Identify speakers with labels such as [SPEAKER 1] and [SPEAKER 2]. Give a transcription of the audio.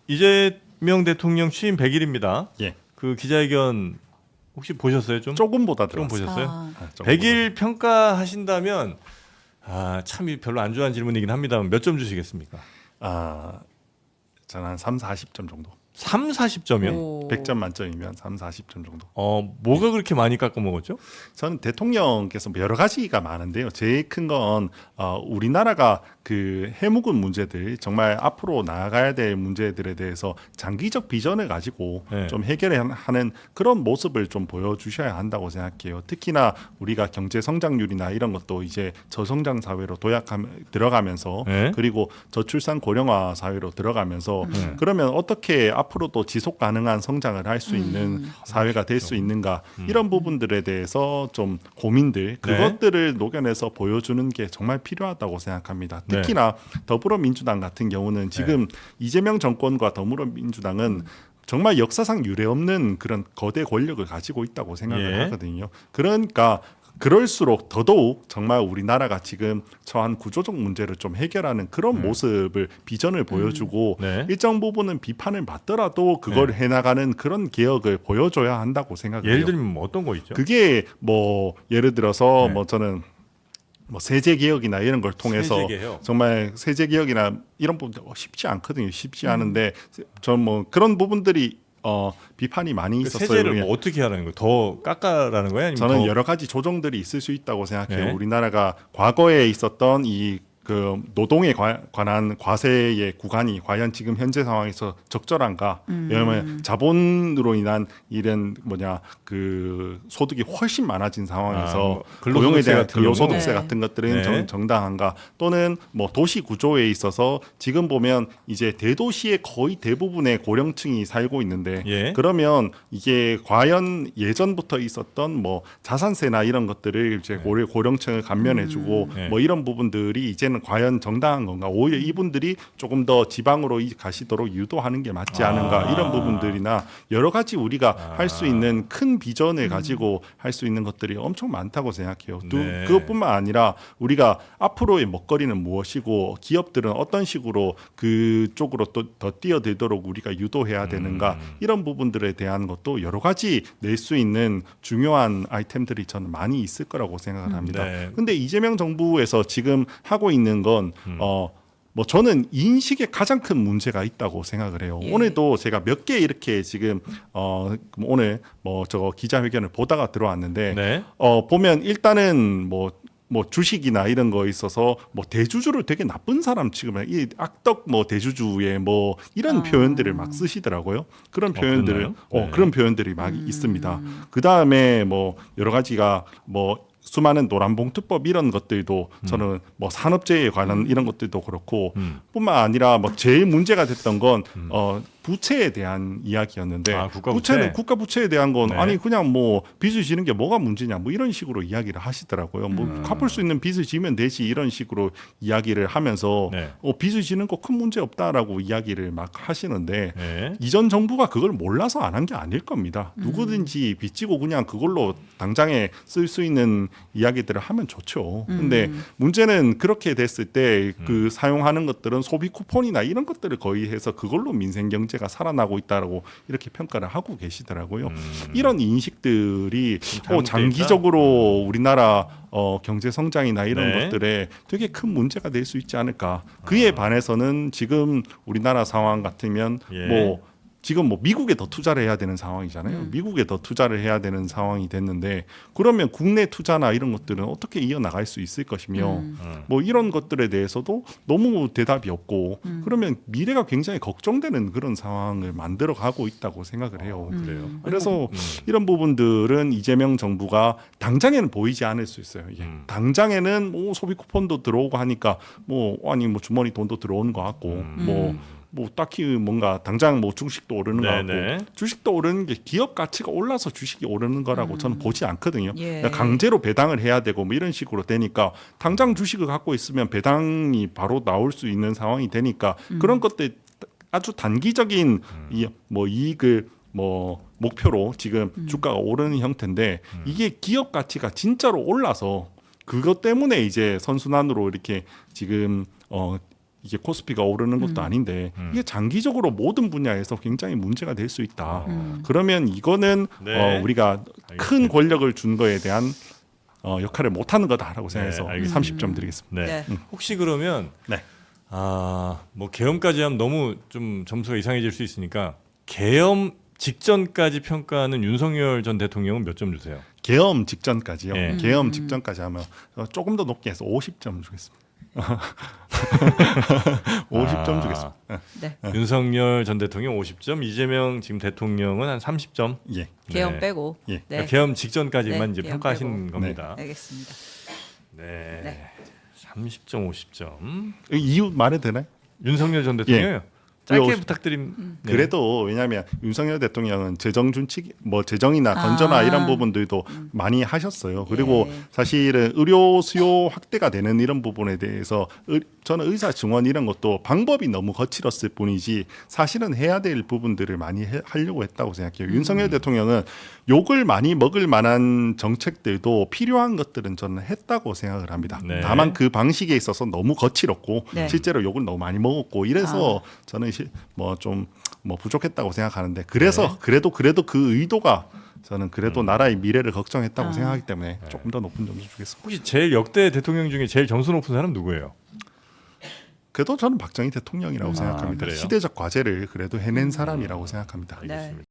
[SPEAKER 1] 이재명 대통령 취임 100일입니다.
[SPEAKER 2] 예.
[SPEAKER 1] 그 기자회견 혹시 보셨어요? 좀?
[SPEAKER 2] 조금보다
[SPEAKER 1] 조금
[SPEAKER 2] 들었어요.
[SPEAKER 1] 보셨어요?
[SPEAKER 2] 아,
[SPEAKER 1] 100일 평가하신다면 참 별로 안 좋아하는 질문이긴 합니다만 몇 점 주시겠습니까?
[SPEAKER 2] 저는 한 3, 40점 정도.
[SPEAKER 1] 3, 40점이요?
[SPEAKER 2] 100점 만점이면 3, 40점 정도.
[SPEAKER 1] 뭐가 그렇게 많이 깎아 먹었죠?
[SPEAKER 2] 저는 대통령께서 여러 가지가 많은데요. 제일 큰 건 우리나라가 그 해묵은 문제들, 정말 앞으로 나아가야 될 문제들에 대해서 장기적 비전을 가지고
[SPEAKER 1] 네.
[SPEAKER 2] 좀 해결하는 그런 모습을 좀 보여주셔야 한다고 생각해요. 특히나 우리가 경제 성장률이나 이런 것도 이제 저성장 사회로 들어가면서
[SPEAKER 1] 네.
[SPEAKER 2] 그리고 저출산 고령화 사회로 들어가면서 그러면 어떻게 앞으로도 지속 가능한 성장을 할 수 있는 사회가 될 수 있는가 이런 부분들에 대해서 좀 고민들 그것들을 녹여내서 보여주는 게 정말 필요하다고 생각합니다. 특히나 더불어민주당 같은 경우는 지금 이재명 정권과 더불어민주당은 정말 역사상 유례없는 그런 거대 권력을 가지고 있다고 생각을 하거든요. 그러니까 그럴수록 더더욱 정말 우리나라가 지금 처한 구조적 문제를 좀 해결하는 그런 모습을 비전을 보여주고 일정 부분은 비판을 받더라도 그걸 해나가는 그런 개혁을 보여줘야 한다고 생각해요.
[SPEAKER 1] 예를 들면 뭐 어떤 거 있죠?
[SPEAKER 2] 그게 뭐 예를 들어서 뭐 저는 뭐 세제 개혁이나 이런 걸 통해서 정말 세제 개혁이나 이런 부분들 쉽지 않거든요. 쉽지 않은데 전 뭐 그런 부분들이 비판이 많이 있었어요.
[SPEAKER 1] 세제를 뭐 어떻게 하라는 거예요? 더 깎아라는 거예요? 아니면
[SPEAKER 2] 저는
[SPEAKER 1] 더...
[SPEAKER 2] 여러 가지 조정들이 있을 수 있다고 생각해요. 우리나라가 과거에 있었던 이 그 노동에 관한 과세의 구간이 과연 지금 현재 상황에서 적절한가? 왜냐하면 자본으로 인한 이런 그 소득이 훨씬 많아진 상황에서 고용에 대한 근로소득세 같은 것들은 정당한가? 또는 뭐 도시 구조에 있어서 지금 보면 이제 대도시의 거의 대부분의 고령층이 살고 있는데 그러면 이게 과연 예전부터 있었던 뭐 자산세나 이런 것들을 이제 고령층을 감면해주고 뭐 이런 부분들이 이제는 과연 정당한 건가? 오히려 이분들이 조금 더 지방으로 가시도록 유도하는 게 맞지 않은가? 이런 부분들이나 여러 가지 우리가 할 수 있는 큰 비전을 가지고 할 수 있는 것들이 엄청 많다고 생각해요. 그것뿐만 아니라 우리가 앞으로의 먹거리는 무엇이고 기업들은 어떤 식으로 그쪽으로 또 더 뛰어들도록 우리가 유도해야 되는가? 이런 부분들에 대한 것도 여러 가지 낼 수 있는 중요한 아이템들이 저는 많이 있을 거라고 생각을 합니다. 근데 이재명 정부에서 지금 하고 있는 건 뭐 저는 인식에 가장 큰 문제가 있다고 생각을 해요. 오늘도 제가 몇 개 이렇게 지금 오늘 뭐 저거 기자회견을 보다가 들어왔는데 보면 일단은 뭐 주식이나 이런 거 있어서 뭐 대주주를 되게 나쁜 사람 취급해. 이 악덕 뭐 대주주의 뭐 이런 표현들을 막 쓰시더라고요. 그런 표현들을 그런 표현들이 막 있습니다. 그다음에 뭐 여러 가지가 뭐 수많은 노란봉투법 이런 것들도 저는 뭐 산업재해에 관한 이런 것들도 그렇고 뿐만 아니라 뭐 제일 문제가 됐던 건 부채에 대한 이야기였는데 국가 부채에 대한 건 아니 그냥 뭐 빚을 지는 게 뭐가 문제냐 뭐 이런 식으로 이야기를 하시더라고요. 뭐 갚을 수 있는 빚을 지면 되지 이런 식으로 이야기를 하면서 빚을 지는 거 큰 문제 없다라고 이야기를 막 하시는데 이전 정부가 그걸 몰라서 안 한 게 아닐 겁니다. 누구든지 빚 지고 그냥 그걸로 당장에 쓸 수 있는 이야기들을 하면 좋죠. 근데 문제는 그렇게 됐을 때 그 사용하는 것들은 소비 쿠폰이나 이런 것들을 거의 해서 그걸로 민생 경제가 살아나고 있다라고 이렇게 평가를 하고 계시더라고요. 이런 인식들이 장기적으로 우리나라 경제 성장이나 이런 것들에 되게 큰 문제가 될 수 있지 않을까. 그에 반해서는 지금 우리나라 상황 같으면 뭐 지금 뭐 미국에 더 투자를 해야 되는 상황이잖아요. 미국에 더 투자를 해야 되는 상황이 됐는데 그러면 국내 투자나 이런 것들은 어떻게 이어나갈 수 있을 것이며 뭐 이런 것들에 대해서도 너무 대답이 없고 그러면 미래가 굉장히 걱정되는 그런 상황을 만들어가고 있다고 생각을 해요. 그래서 이런 부분들은 이재명 정부가 당장에는 보이지 않을 수 있어요. 당장에는 뭐 소비 쿠폰도 들어오고 하니까 뭐 아니 뭐 주머니 돈도 들어오는 것 같고 뭐 딱히 뭔가 당장 뭐 주식도 오르는 거 같고 주식도 오르는 게 기업 가치가 올라서 주식이 오르는 거라고 저는 보지 않거든요. 강제로 배당을 해야 되고 뭐 이런 식으로 되니까 당장 주식을 갖고 있으면 배당이 바로 나올 수 있는 상황이 되니까 그런 것들 아주 단기적인 뭐 이익을 뭐 목표로 지금 주가가 오르는 형태인데 이게 기업 가치가 진짜로 올라서 그것 때문에 이제 선순환으로 이렇게 지금 이게 코스피가 오르는 것도 아닌데 이게 장기적으로 모든 분야에서 굉장히 문제가 될 수 있다. 그러면 이거는
[SPEAKER 1] 네.
[SPEAKER 2] 우리가 큰
[SPEAKER 1] 알겠습니다.
[SPEAKER 2] 권력을 준 거에 대한 역할을 못하는 거다라고 생각해서
[SPEAKER 1] 알겠습니다.
[SPEAKER 2] 30점 드리겠습니다.
[SPEAKER 1] 네.
[SPEAKER 3] 네.
[SPEAKER 1] 혹시 그러면
[SPEAKER 2] 네.
[SPEAKER 1] 뭐 계엄까지 하면 너무 좀 점수가 이상해질 수 있으니까 계엄 직전까지 평가하는 윤석열 전 대통령은 몇 점 주세요?
[SPEAKER 2] 계엄 직전까지요.
[SPEAKER 1] 네.
[SPEAKER 2] 계엄 직전까지 하면 조금 더 높게 해서 50점 주겠습니다. 50점 주겠습니다.
[SPEAKER 3] 네.
[SPEAKER 1] 윤석열 전 대통령 50점, 이재명 지금 대통령은 한 30점.
[SPEAKER 2] 예.
[SPEAKER 3] 계엄
[SPEAKER 1] 네.
[SPEAKER 3] 빼고.
[SPEAKER 2] 예.
[SPEAKER 3] 네.
[SPEAKER 1] 그러니까 계엄 직전까지만
[SPEAKER 3] 네,
[SPEAKER 1] 이제
[SPEAKER 3] 계엄
[SPEAKER 1] 평가하신
[SPEAKER 3] 빼고.
[SPEAKER 1] 겁니다.
[SPEAKER 3] 알겠습니다.
[SPEAKER 1] 네.
[SPEAKER 3] 네.
[SPEAKER 1] 30점, 50점.
[SPEAKER 2] 이유 말해도 되나요?
[SPEAKER 1] 윤석열 전 대통령요. 짧게
[SPEAKER 2] 왜
[SPEAKER 1] 부탁드림. 네.
[SPEAKER 2] 그래도 왜냐하면 윤석열 대통령은 재정 준칙 뭐 재정이나 건전화 이런 부분들도 많이 하셨어요. 그리고
[SPEAKER 3] 예.
[SPEAKER 2] 사실은 의료 수요 확대가 되는 이런 부분에 대해서 저는 의사 증원 이런 것도 방법이 너무 거칠었을 뿐이지 사실은 해야 될 부분들을 많이 하려고 했다고 생각해요. 윤석열 대통령은 욕을 많이 먹을 만한 정책들도 필요한 것들은 저는 했다고 생각을 합니다.
[SPEAKER 1] 네.
[SPEAKER 2] 다만 그 방식에 있어서 너무 거칠었고
[SPEAKER 3] 네.
[SPEAKER 2] 실제로 욕을 너무 많이 먹었고 이래서 저는 뭐 좀 부족했다고 생각하는데 그래서 그래도 그 의도가 저는 그래도 나라의 미래를 걱정했다고 생각하기 때문에 조금 더 높은 점수 주겠습니다.
[SPEAKER 1] 혹시 제일 역대 대통령 중에 제일 점수 높은 사람 누구예요?
[SPEAKER 2] 그래도 저는 박정희 대통령이라고 생각합니다.
[SPEAKER 1] 그래요?
[SPEAKER 2] 시대적 과제를 그래도 해낸 사람이라고 생각합니다.
[SPEAKER 3] 네.
[SPEAKER 1] 알겠습니다.